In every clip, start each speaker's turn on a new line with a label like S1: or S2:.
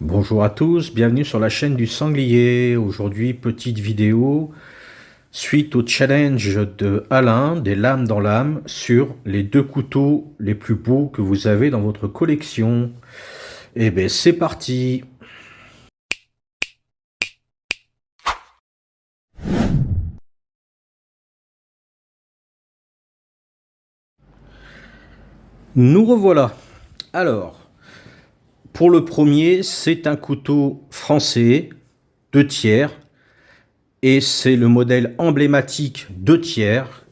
S1: Bonjour à tous, bienvenue sur la chaîne du Sanglier. Aujourd'hui, petite vidéo suite au challenge de Alain, des lames dans l'âme, sur les deux couteaux les plus beaux que vous avez dans votre collection. Et ben c'est parti! Nous revoilà. Alors, pour le premier, c'est un couteau français, 2 tiers, et c'est le modèle emblématique 2 tiers,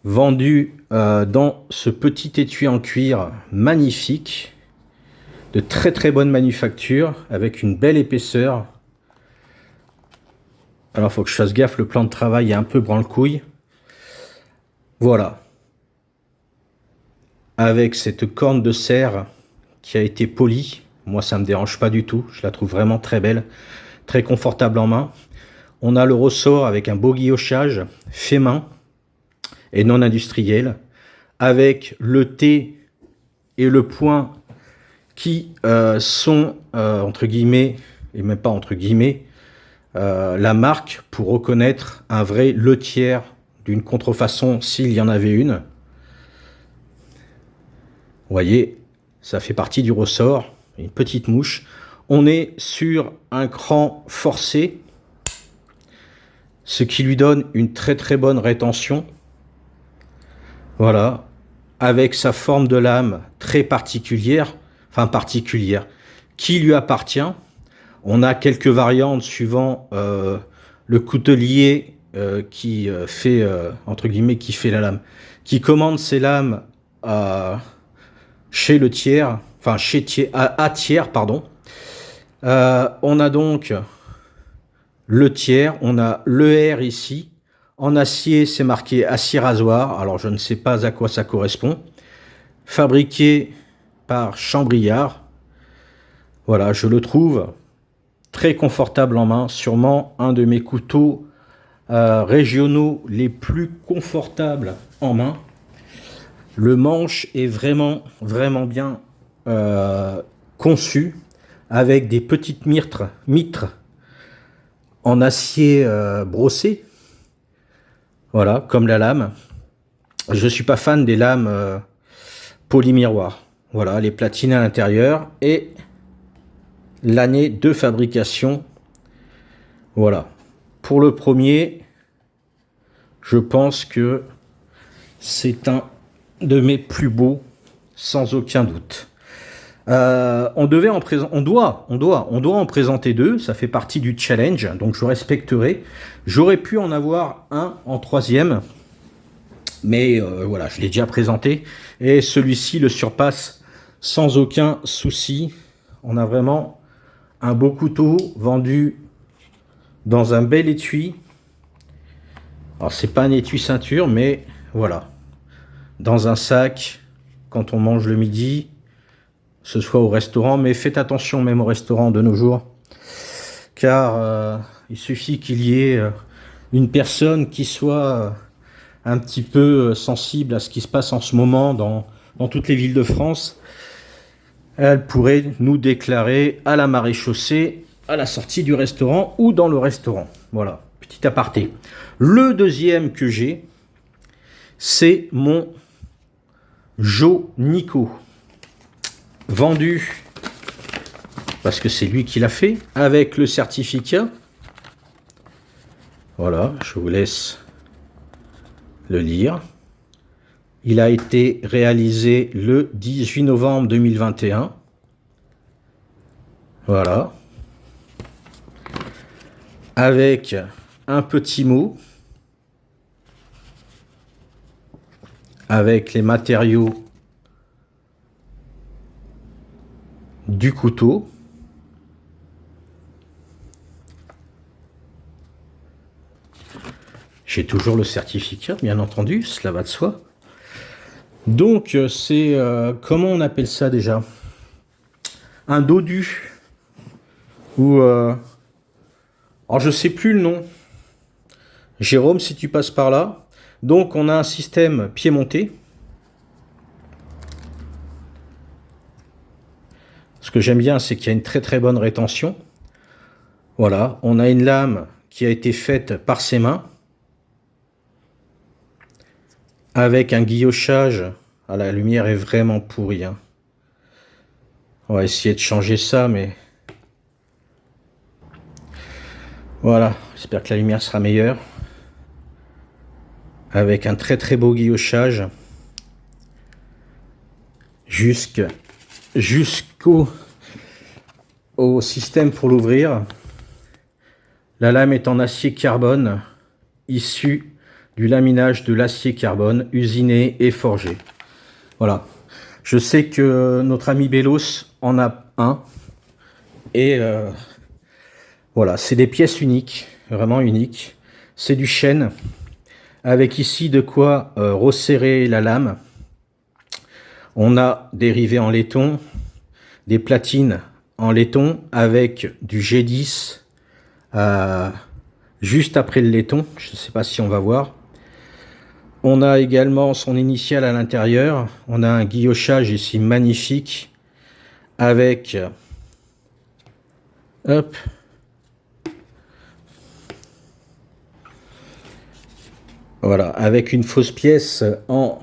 S1: vendu dans ce petit étui en cuir magnifique, de très très bonne manufacture, avec une belle épaisseur. Alors, il faut que je fasse gaffe, le plan de travail est un peu branle-couille. Voilà. Avec cette corne de serre qui a été polie. Moi, ça me dérange pas du tout. Je la trouve vraiment très belle, très confortable en main. On a le ressort avec un beau guillochage fait main et non industriel, avec le T et le point qui sont, entre guillemets, et même pas entre guillemets, la marque pour reconnaître un vrai le tiers d'une contrefaçon s'il y en avait une. Vous voyez, ça fait partie du ressort, une petite mouche. On est sur un cran forcé, ce qui lui donne une très très bonne rétention. Voilà, avec sa forme de lame très particulière, qui lui appartient. On a quelques variantes suivant le coutelier qui fait, entre guillemets, qui fait la lame, qui commande ses lames chez le tiers, enfin chez tiers, à tiers, pardon. On a donc le tiers, on a le R ici. En acier, c'est marqué acier rasoir. Alors, je ne sais pas à quoi ça correspond. Fabriqué par Chambriard. Voilà, je le trouve très confortable en main. Sûrement un de mes couteaux régionaux les plus confortables en main. Le manche est vraiment, vraiment bien conçu, avec des petites mitres en acier brossé. Voilà, comme la lame. Je ne suis pas fan des lames polymiroir. Voilà, les platines à l'intérieur et l'année de fabrication. Voilà. Pour le premier, je pense que c'est un de mes plus beaux, sans aucun doute. On doit en présenter deux. Ça fait partie du challenge, donc je respecterai. J'aurais pu en avoir un en troisième, mais voilà, je l'ai déjà présenté. Et celui-ci le surpasse sans aucun souci. On a vraiment un beau couteau vendu dans un bel étui. Alors, c'est pas un étui ceinture, mais voilà. Dans un sac, quand on mange le midi, ce soit au restaurant, mais faites attention même au restaurant de nos jours, car il suffit qu'il y ait une personne qui soit un petit peu sensible à ce qui se passe en ce moment dans toutes les villes de France. Elle pourrait nous déclarer à la maréchaussée, à la sortie du restaurant ou dans le restaurant. Voilà, petit aparté. Le deuxième que j'ai, c'est mon Joe Nico, vendu, parce que c'est lui qui l'a fait, avec le certificat. Voilà, je vous laisse le lire. Il a été réalisé le 18 novembre 2021. Voilà. Avec un petit mot. Avec les matériaux du couteau. J'ai toujours le certificat, bien entendu, cela va de soi. Donc, c'est, comment on appelle ça déjà? Un dodu. Ou, alors je sais plus le nom. Jérôme, si tu passes par là. Donc, on a un système pied-monté. Ce que j'aime bien, c'est qu'il y a une très très bonne rétention. Voilà, on a une lame qui a été faite par ses mains, avec un guillochage. Ah, la lumière est vraiment pourrie, hein. On va essayer de changer ça, mais... Voilà, j'espère que la lumière sera meilleure. Avec un très très beau guillochage. Jusqu'au système pour l'ouvrir. La lame est en acier carbone, issu du laminage de l'acier carbone, usiné et forgé. Voilà. Je sais que notre ami Bellos en a un. Et voilà, c'est des pièces uniques, vraiment uniques. C'est du chêne, avec ici de quoi resserrer la lame. On a des rivets en laiton, des platines en laiton avec du G10 juste après le laiton. Je ne sais pas si on va voir. On a également son initiale à l'intérieur. On a un guillochage ici magnifique avec... Hop. Voilà, avec une fausse pièce en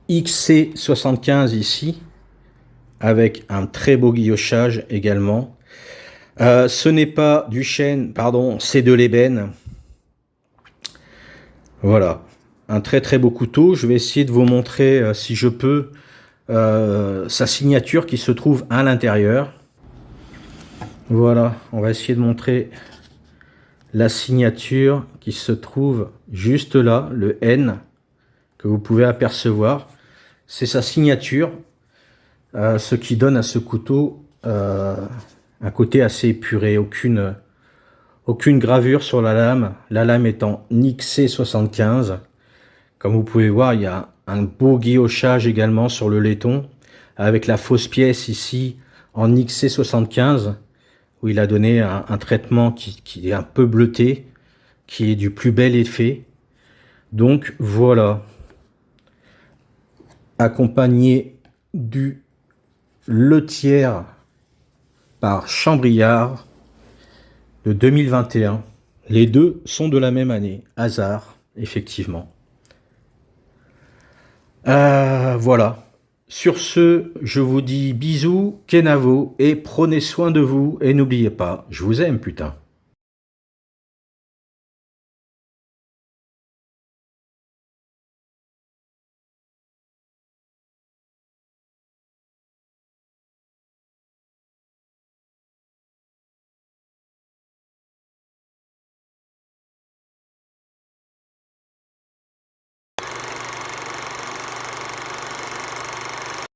S1: XC75 ici, avec un très beau guillochage également. Ce n'est pas du chêne, pardon, c'est de l'ébène. Voilà, un très très beau couteau. Je vais essayer de vous montrer, si je peux, sa signature qui se trouve à l'intérieur. Voilà, on va essayer de montrer la signature qui se trouve juste là, le N, que vous pouvez apercevoir. C'est sa signature, ce qui donne à ce couteau un côté assez épuré, aucune gravure sur la lame. La lame est en XC75. Comme vous pouvez voir, il y a un beau guillochage également sur le laiton, avec la fausse pièce ici en XC75, où il a donné un traitement qui est un peu bleuté, qui est du plus bel effet. Donc voilà, accompagné du Letière par Chambriard de 2021. Les deux sont de la même année. Hasard, effectivement. Voilà. Sur ce, je vous dis bisous, Kenavo, et prenez soin de vous. Et n'oubliez pas, je vous aime, putain.